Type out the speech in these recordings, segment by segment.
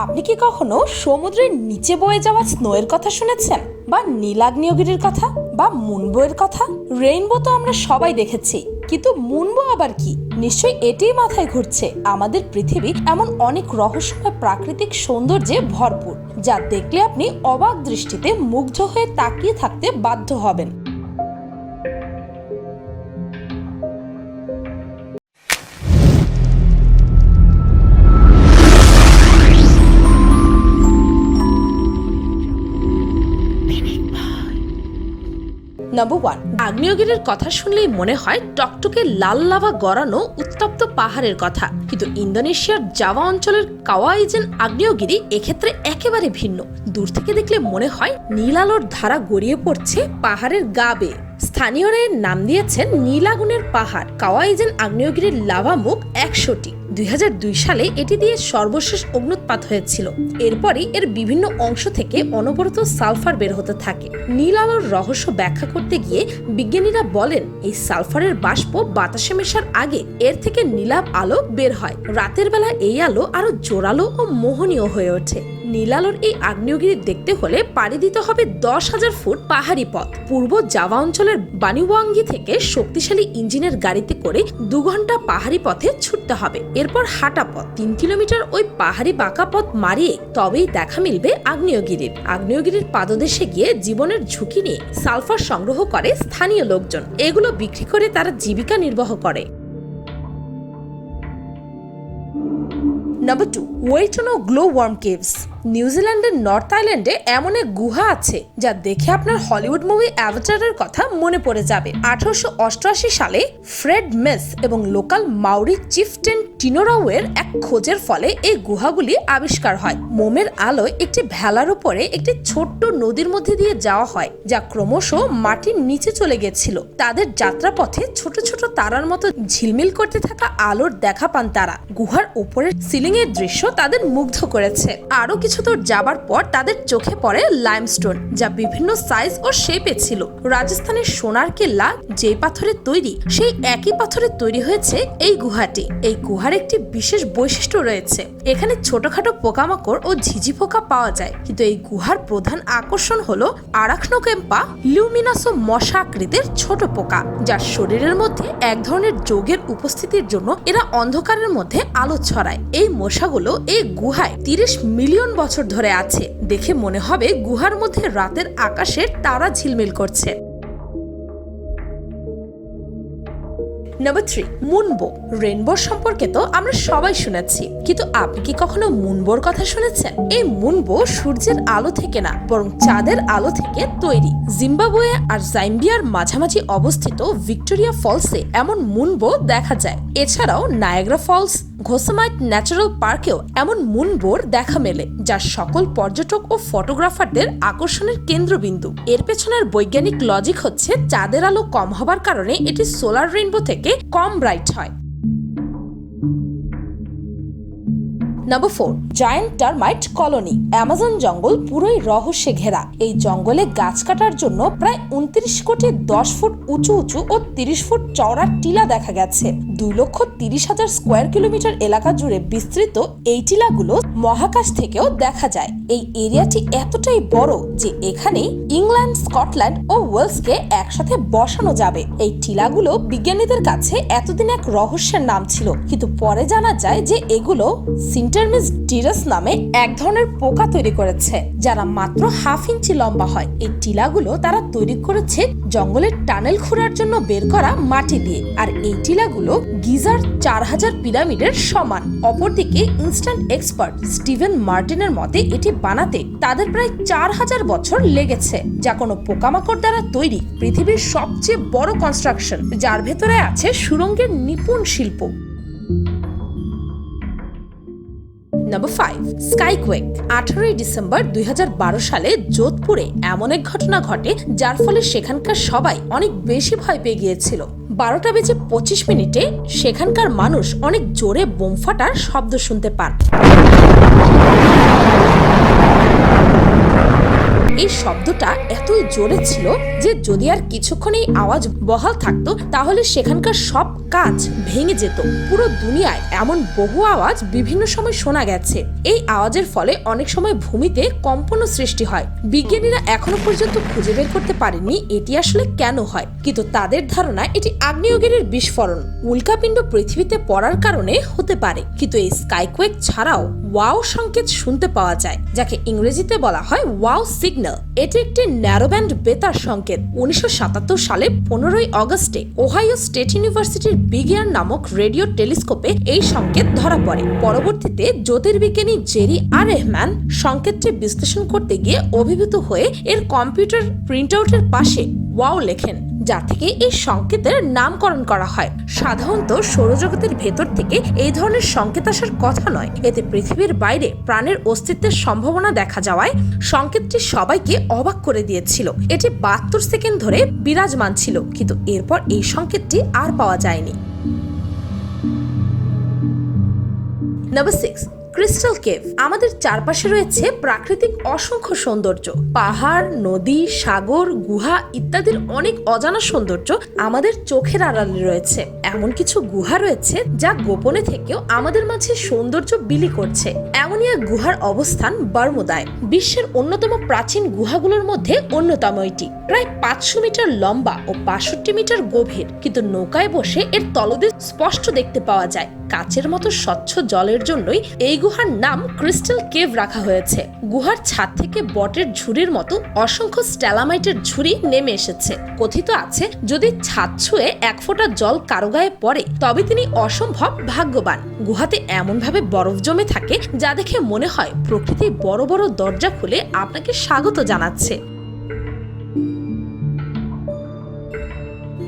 আপনি কি কখনো সমুদ্রের নিচে বয়ে যাওয়া স্নোয়ের কথা শুনেছেন, বা নীল আগ্নেয়গিরির কথা, বা মুনবোয়ের কথা? রেইনবো তো আমরা সবাই দেখেছি, কিন্তু মুনবো আবার কি? নিশ্চয়ই এটাই মাথায় ঘুরছে। আমাদের পৃথিবী এমন অনেক রহস্যময় প্রাকৃতিক সৌন্দর্যে ভরপুর, যা দেখলে আপনি অবাক দৃষ্টিতে মুগ্ধ হয়ে তাকিয়ে থাকতে বাধ্য হবেন। নাম্বার 1, আগ্নেয়গিরির কথা শুনলেই মনে হয় টকটকে লাল লাভা গড়ানো উত্তপ্ত পাহাড়ের কথা, কিন্তু ইন্দোনেশিয়ার জাভা অঞ্চলের কাওয়াইজেন আগ্নেয়গিরি এক্ষেত্রে একেবারে ভিন্ন। দূর থেকে দেখলে মনে হয় নীল আলোর ধারা গড়িয়ে পড়ছে পাহাড়ের গা বেয়ে। স্থানীয়রা এর নাম দিয়েছেন নীল আগুনের পাহাড়। কাওয়াইজেন আগ্নেয়গিরির লাভা মুখ 100টি। 2002 সালে এটি দিয়ে সর্বশেষ অগ্নুৎপাত হয়েছিল। এরপরই এর বিভিন্ন অংশ থেকে অনবরত সালফার বের হতে থাকে। নীল আলোর রহস্য ব্যাখ্যা করতে গিয়ে বিজ্ঞানীরা বলেন, এই সালফারের বাষ্প বাতাসে মেশার আগে এর থেকে নীলাভ আলো বের হয়। রাতের বেলা এই আলো আরো জোরালো ও মোহনীয় হয়ে ওঠে। নীল আলোর এই আগ্নেয়গিরি দেখতে হলে পাড়ি দিতে হবে 10,000 ফুট পাহাড়ি পথ। পূর্ব জাভা অঞ্চলের বানিওয়াঙ্গি থেকে শক্তিশালী ইঞ্জিনের গাড়িতে করে 2 ঘন্টা পাহাড়ি পথে ছুটতে হবে। এরপর হাঁটা পথ 3 কিলোমিটার ওই পাহাড়ি বাঁকা পথ মারিয়ে তবেই দেখা মিলবে আগ্নেয়গিরির। আগ্নেয়গিরির পাদদেশে গিয়ে জীবনের ঝুঁকি নিয়ে সালফার সংগ্রহ করে স্থানীয় লোকজন। এগুলো বিক্রি করে তারা জীবিকা নির্বাহ করে। Number 2, Waitomo glow worm caves. নিউজিল্যান্ডের নর্থ আইল্যান্ডে এমন এক গুহা আছে যা দেখে আপনার হলিউড মুভি অ্যাভাটারের কথা মনে পড়ে যাবে। 1888 সালে ফ্রেড মেস এবং লোকাল মাউরি চিফটেন টিনোরাওয়ের এক খোঁজের ফলে এই গুহাগুলি আবিষ্কার হয়। মোমের আলোয় একটি ভেলার উপরে একটি ছোট্ট নদীর মধ্যে দিয়ে যাওয়া হয়, যা ক্রমশ মাটির নিচে চলে গেছিল। তাদের যাত্রাপথে ছোট ছোট তারার মতো ঝিলমিল করতে থাকা আলোর দেখা পান তারা। গুহার উপরের সিলিং এর দৃশ্য তাদের মুগ্ধ করেছে। আরো কিছু দূর যাবার পর তাদের চোখে পড়ে লাইমস্টোন, যা বিভিন্ন সাইজ ও শেপে ছিল। রাজস্থানের সোনার কেল্লা যে পাথরের তৈরি, সেই একই পাথরের তৈরি হয়েছে এই গুহাটি। এই গুহার একটি বিশেষ বৈশিষ্ট্য রয়েছে, এখানে ছোটখাটো পোকামাকড় ও ঝিঝি পোকা পাওয়া যায়, কিন্তু এই গুহার প্রধান আকর্ষণ হলো আরাকনোক্যাম্পা লিউমিনাসো মশা আকৃতির ছোট পোকা, যার শরীরের মধ্যে এক ধরনের যৌগের উপস্থিতির জন্য এরা অন্ধকারের মধ্যে আলো ছড়ায়। এই মশাগুলো এই গুহায় 30 মিলিয়ন বছর ধরে আছে। দেখে মনে হবে গুহার মধ্যে রাতের আকাশের তারা ঝিলমিল করছে। নাম্বার 3, মুনবো। রেইনবোর সম্পর্কে তো আমরা সবাই শুনেছি, কিন্তু আপনি কি কখনো মুনবোর কথা শুনেছেন? এই মুনবো সূর্যের আলো থেকে না, বরং চাঁদের আলো থেকে তৈরি। জিম্বাবুয়ে আর জাম্বিয়ার মাঝামাঝি অবস্থিত ভিক্টোরিয়া ফলসে এমন মুনবো দেখা যায়। এছাড়াও নায়াগ্রা ফলস, ঘোসামাইট ন্যাচারাল পার্কেও এমন মুনবোর দেখা মেলে, যা সকল পর্যটক ও ফটোগ্রাফারদের আকর্ষণের কেন্দ্রবিন্দু। এর পেছনের বৈজ্ঞানিক লজিক হচ্ছে, চাঁদের আলো কম হবার কারণে এটি সোলার রেইনবো থেকে কম ব্রাইট হয়। Number 4, giant termite colony. Amazon জঙ্গল পুরোই রহস্যে ঘেরা। এই জঙ্গলে গাছ কাটার জন্য প্রায় 29 কোটি 10 ফুট উঁচু উঁচু ও 30 ফুট চওড়া টিলা দেখা গেছে। 2,30,000 স্কোয়ার কিলোমিটার এলাকা জুড়ে বিস্তৃত এই টিলাগুলো মহাকাশ থেকেও দেখা যায়। এই এরিয়াটি এতটাই বড় যে এখানে ইংল্যান্ড, স্কটল্যান্ড ও ওয়েলসকে একসাথে বসানো যাবে। এই টিলাগুলো বিজ্ঞানীদের কাছে এতদিন এক রহস্যের নাম ছিল, কিন্তু পরে জানা যায় যে এগুলো সিন্টারমিস নামে এক ধরনের পোকা তৈরি করেছে, যারা মাত্র 1/2 ইঞ্চি লম্বা হয়। এই টিলাগুলো তারা তৈরি করেছে জঙ্গলের টানেল খোঁড়ার জন্য বের করা মাটি দিয়ে, আর এই টিলাগুলো গিজার 4000 পিরামিডের সমান। অপরদিকে ইনস্ট্যান্ট এক্সপার্ট স্টিভেন মার্টিনের মতে এটি বানাতে তাদের প্রায় 4000 বছর লেগেছে, যা কোনো পোকামাকড় দ্বারা তৈরি পৃথিবীর সবচেয়ে বড় কনস্ট্রাকশন, যার ভেতরে আছে সুড়ঙ্গের নিপুণ শিল্প। নাম্বার 5, স্কাইকুয়েক। 18 ডিসেম্বর 2012 সালে যোধপুরে এমন এক ঘটনা ঘটে, যার ফলে সেখানকার সবাই অনেক বেশি ভয় পেয়ে গিয়েছিল। 12:25 সেখানকার মানুষ অনেক জোরে বোম ফাটার শব্দ শুনতে পান। এই শব্দটা এতই জোরে ছিল যে যদি আর কিছুক্ষণ এই আওয়াজ বহাল থাকতো, তাহলে সেখানকার সব কাঁচ ভেঙে যেত। পুরো দুনিয়ায় এমন বহু আওয়াজ বিভিন্ন সময় শোনা গেছে। এই আওয়াজের ফলে অনেক সময় ভূমিতে কম্পনও সৃষ্টি হয়। বিজ্ঞানীরা এখনো পর্যন্ত খুঁজে বের করতে পারেননি এটি আসলে কেন হয়, কিন্তু তাদের ধারণা এটি আগ্নেয়গিরির বিস্ফোরণ, উল্কাপিণ্ড পৃথিবীতে পড়ার কারণে হতে পারে। কিন্তু এই স্কাইকোয়েক ছাড়াও ওয়াও সংকেত শুনতে পাওয়া যায়, যাকে ইংরেজিতে বলা হয় ওয়াও সিগন্যাল। এটি একটি ন্যারোব্যান্ড বেতার সংকেত। 1977 সালে 15 আগস্টে ওহাইও স্টেট ইউনিভার্সিটির বিগ এয়ার নামক রেডিও টেলিস্কোপে এই সংকেত ধরা পড়ে। পরবর্তীতে জ্যোতির্বিজ্ঞানী জেরি আর রেহমান সংকেতটি বিশ্লেষণ করতে গিয়ে অভিভূত হয়ে এর কম্পিউটার প্রিন্টআউটের পাশে ওয়াও লেখেন, যা থেকে এই সংকেতের নামকরণ করা হয়। সাধারণত সৌরজগতের ভেতর থেকে এই ধরনের সংকেত আসার কথা নয়। এতে পৃথিবীর বাইরে প্রাণের অস্তিত্বের সম্ভাবনা দেখা যাওয়ায় সংকেতটি সবাইকে অবাক করে দিয়েছিল। এটি 72 সেকেন্ড ধরে বিরাজমান ছিল, কিন্তু এরপর এই সংকেতটি আর পাওয়া যায়নি। Number 6, crystal cave. আমাদের চারপাশে রয়েছে প্রাকৃতিক অসংখ্য সৌন্দর্য, পাহাড়, নদী, সাগর, গুহা ইত্যাদির অনেক অজানা সৌন্দর্য আমাদের চোখের আড়ালে রয়েছে। এমন কিছু গুহা রয়েছে যা গোপনে থেকেও আমাদের মাঝে সৌন্দর্য বিলি করছে। এমনই এক গুহার অবস্থান বারমুদায়। বিশ্বের অন্যতম প্রাচীন গুহাগুলোর মধ্যে অন্যতম এটি। প্রায় 500 মিটার লম্বা ও 65 মিটার গভীর, কিন্তু নৌকায় বসে এর তলদেশ স্পষ্ট দেখতে পাওয়া যায়। কাচের মতো স্বচ্ছ জলের জন্যই এই গুহার নাম ক্রিস্টাল কেভ রাখা হয়েছে। গুহার ছাদ থেকে বটের ঝুড়ির মতো অসংখ্য স্ট্যালামাইটের ঝুড়ি নেমে এসেছে। কথিত আছে, যদি ছাদ ছুঁয়ে 1 ফোঁটা জল কারো গায়ে পড়ে তবে তিনি অসম্ভব ভাগ্যবান। গুহাতে এমন ভাবে বরফ জমে থাকে যা দেখে মনে হয় প্রকৃতি বড় বড় দরজা খুলে আপনাকে স্বাগত জানাচ্ছে।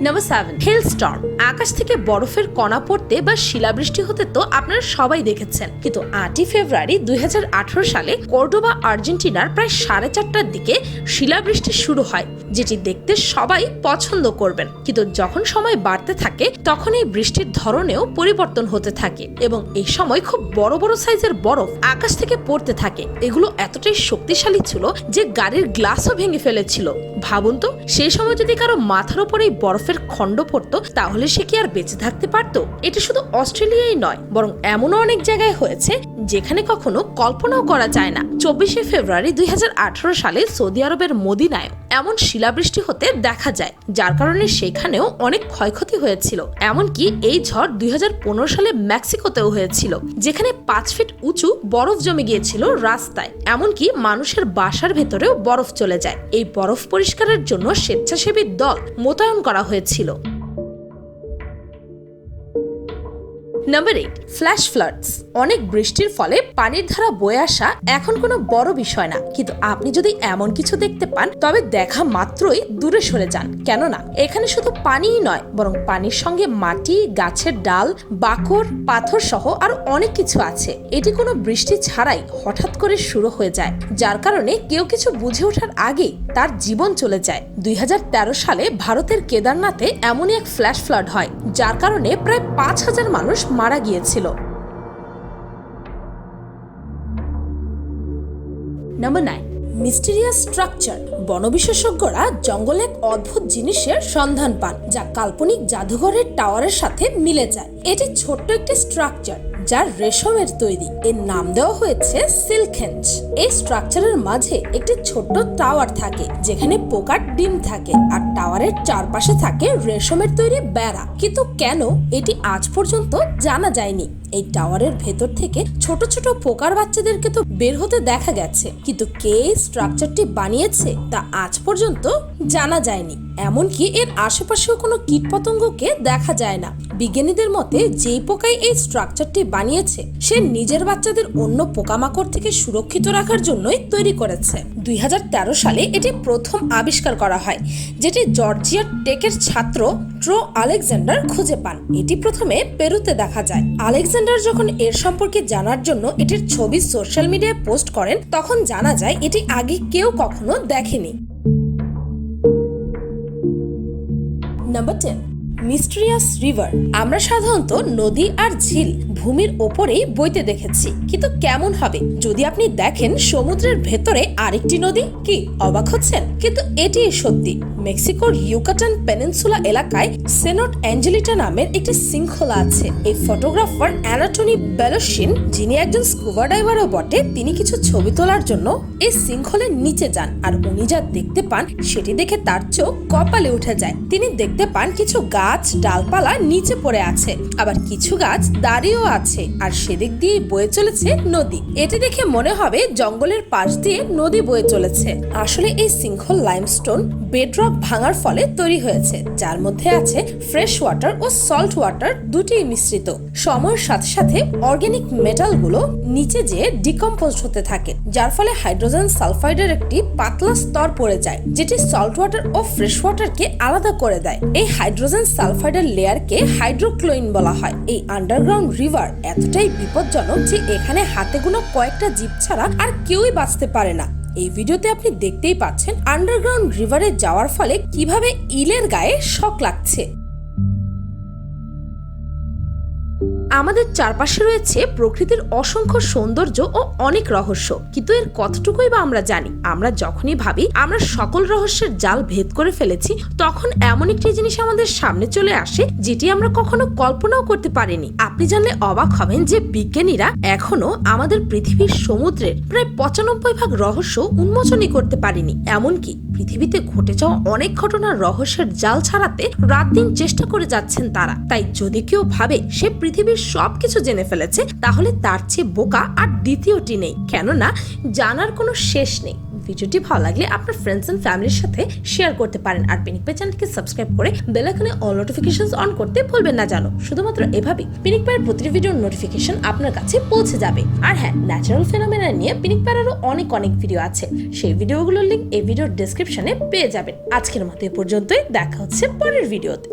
নাম্বার 7, হেলস্টর্ম। আকাশ থেকে বরফের কণা পড়তে বা শিলাবৃষ্টি হতে তো আপনারা সবাই দেখেছেন, কিন্তু 8 ফেব্রুয়ারি 2018 সালে কর্ডোবা আর্জেন্টিনার প্রায় 4:30টার দিকে শিলাবৃষ্টি শুরু হয়, যেটি দেখতে সবাই পছন্দ করবেন। কিন্তু যখন সময় বাড়তে থাকে তখন এই বৃষ্টির ধরনেও পরিবর্তন হতে থাকে এবং এই সময় খুব বড় বড় সাইজের বরফ আকাশ থেকে পড়তে থাকে। এগুলো এতটাই শক্তিশালী ছিল যে গাড়ির গ্লাসও ভেঙে ফেলেছিল। ভাবুন তো, সেই সময় যদি কারো মাথার উপর এই বরফের খণ্ড পড়তো তাহলে সে কি আর বেঁচে থাকতে পারতো? এটি শুধু অস্ট্রেলিয়াই নয়, বরং এমনও অনেক জায়গায় হয়েছে যেখানে কখনো কল্পনাও করা যায় না। 24 ফেব্রুয়ারি 2018 সালে সৌদি আরবের মদিনায় এমন শিলাবৃষ্টি হতে দেখা যায়, যার কারণে সেখানেও অনেক ক্ষয়ক্ষতি হয়েছিল। এমনকি এই ঝড় 2015 সালে মেক্সিকোতেও হয়েছিল, যেখানে 5 ফিট উঁচু বরফ জমে গিয়েছিল রাস্তায়। এমনকি মানুষের বাসার ভেতরেও বরফ চলে যায়। এই বরফ পরিষ্কারের জন্য স্বেচ্ছাসেবী দল মোতায়েন করা হয়েছিল। Number 8, flash floods. অনেক বৃষ্টির ফলে পানির ধারা বয়ে আসা এখন কোনো বড় বিষয় না, কিন্তু আপনি যদি এমন কিছু দেখতে পান তবে দেখা মাত্রই দূরে সরে যান। কেননা এখানে শুধু পানিই নয়, বরং পানির সঙ্গে মাটি, গাছের ডাল, বাকড়, পাথর সহ আরো অনেক কিছু আছে। এটি কোনো বৃষ্টি ছাড়াই হঠাৎ করে শুরু হয়ে যায়, যার কারণে কেউ কিছু বুঝে ওঠার আগেই তার জীবন চলে যায়। 2013 সালে ভারতের কেদারনাথে এমনই এক ফ্ল্যাশ ফ্লাড হয়, যার কারণে প্রায় 5000 মানুষ মারা গিয়েছিল। Number 9, mysterious structure. বনবিশেষজ্ঞরা জঙ্গলে এক অদ্ভুত জিনিসের সন্ধান পান, যা কাল্পনিক জাদুঘরের টাওয়ারের সাথে মিলে যায়। এটি ছোট্ট একটি স্ট্রাকচার যা রেশমের তৈরি। এর নাম দেওয়া হয়েছে সিল্কহেঞ্জ। এই স্ট্রাকচারের মাঝে একটি ছোট্ট টাওয়ার থাকে, যেখানে পোকার ডিম থাকে, আর টাওয়ারের চারপাশে থাকে রেশমের তৈরি বেড়া। কিন্তু কেন, এটি আজ পর্যন্ত জানা যায়নি। এই টাওয়ারের ভেতর থেকে ছোট ছোট পোকার বাচ্চাদেরকে তো বের হতে দেখা গেছে, কিন্তু কে এই স্ট্রাকচারটি বানিয়েছে তা আজ পর্যন্ত জানা যায়নি। এমনকি এর আশেপাশেও কোনো কীটপতঙ্গকে দেখা যায় না। বিজ্ঞানীদের মতে যেই পোকাই এই স্ট্রাকচারটি বানিয়েছে সে নিজের বাচ্চাদের অন্য পোকামাকড় থেকে সুরক্ষিত রাখার জন্যই তৈরি করেছে। 2013 সালে এটি প্রথম আবিষ্কার করা হয়, যেটি জর্জিয়ার টেকের ছাত্র ট্রো আলেকজান্ডার খুঁজে পান। এটি প্রথমে পেরুতে দেখা যায়। আলেকজান্ডার যখন এর সম্পর্কে জানার জন্য এটির ছবি সোশ্যাল মিডিয়ায় পোস্ট করেন, তখন জানা যায় এটি আগে কেউ কখনো দেখেনি। Number 10, mysterious river. আমরা সাধারণত নদী আর ঝিল ভূমির ওপরেই বইতে দেখেছি, কিন্তু কেমন হবে যদি আপনি দেখেন সমুদ্রের ভেতরে আরেকটি নদী? কি অবাক হচ্ছেন? কিন্তু এটিই সত্যি। মেক্সিকোর ইউকাটান পেনিনসুলা এলাকায় সেনট অ্যাঞ্জেলিটা নামের একটি শৃঙ্খলা আছে। এই ফটোগ্রাফার অ্যানাটনি বেলোসিন, যিনি একজন স্কুবা ডাইভারও বটে, তিনি কিছু ছবি তোলার জন্য এই শৃঙ্খলের নিচে যান। আর উনি যা দেখতে পান সেটি দেখে তার চোখ কপালে উঠে যায়। তিনি দেখতে পান কিছু গাছ ডালপালা নিচে পড়ে আছে, আবার কিছু গাছ দাঁড়িয়েও আছে, আর সেদিক দিয়ে বয়ে চলেছে নদী। এটি দেখে মনে হবে জঙ্গলের পাশ দিয়ে নদী বয়ে চলেছে। আসলে এই শৃঙ্খল লাইমস্টোন বেডরক ভাঙার ফলে তৈরি হয়েছে, যার মধ্যে আছে ফ্রেশ ওয়াটার ও সল্ট ওয়াটার দুটিই মিশ্রিত। সময়ের সাথে সাথে অর্গানিক মেটালগুলো নিচে যেয়ে ডিকম্পোজ হতে থাকে, যার ফলে হাইড্রোজেন সালফাইডের একটি পাতলা স্তর পড়ে যায়, যেটি সল্ট ওয়াটার ও ফ্রেশ ওয়াটারকে আলাদা করে দেয়। এই হাইড্রোজেন সালফাইডের লেয়ারকে হাইড্রোক্লোইন বলা হয়। এই আন্ডারগ্রাউন্ড রিভার এতটাই বিপজ্জনক যে এখানে হাতে গোনা কয়েকটা জীব ছাড়া আর কেউই বাঁচতে পারে না। এই ভিডিওতে আপনি দেখতেই পাচ্ছেন আন্ডারগ্রাউন্ড রিভারে যাওয়ার ফলে কিভাবে ইলের গায়ে শক লাগছে। আমাদের চারপাশে রয়েছে প্রকৃতির অসংখ্য সৌন্দর্য ও অনেক রহস্য, কিন্তু এর কতটুকুই বা আমরা জানি? আমরা যখনই ভাবি আমরা সকল রহস্যের জাল ভেদ করে ফেলেছি, তখন এমন একটি জিনিস আমাদের সামনে চলে আসে যেটি আমরা কখনো কল্পনাও করতে পারিনি। আপনি জানলে অবাক হবেন যে বিজ্ঞানীরা এখনো আমাদের পৃথিবীর সমুদ্রের প্রায় 95% রহস্য উন্মোচনই করতে পারেনি। এমনকি পৃথিবীতে ঘটে যাওয়া অনেক ঘটনার রহস্যের জাল ছাড়াতে রাত দিন চেষ্টা করে যাচ্ছেন তারা। তাই যদি কেউ ভাবে সে পৃথিবীর সবকিছু জেনে ফেলেছে, তাহলে তার চেয়ে বোকা আর দ্বিতীয়টি নেই, কেননা জানার কোনো শেষ নেই। ভিডিওটি ভালো লাগলে আপনার ফ্রেন্ডস এন্ড ফ্যামিলির সাথে শেয়ার করতে পারেন, আর পিনিক পাই চ্যানেলকে সাবস্ক্রাইব করে বেল আইকনে অল নোটিফিকেশনস অন করতে ভুলবেন না। জানো, শুধুমাত্র এভাবেই পিনিক পাইয়ের প্রতিটি ভিডিওর নোটিফিকেশন আপনার কাছে পৌঁছে যাবে। আর হ্যাঁ, ন্যাচারাল ফেনোমেনা নিয়ে পিনিক পাইয়ের আরো অনেক ভিডিও আছে, সেই ভিডিওগুলোর লিংক এই ভিডিওর ডেসক্রিপশনে পেয়ে যাবেন। আজকের মতো এ পর্যন্তই, দেখা হচ্ছে পরের ভিডিওতে।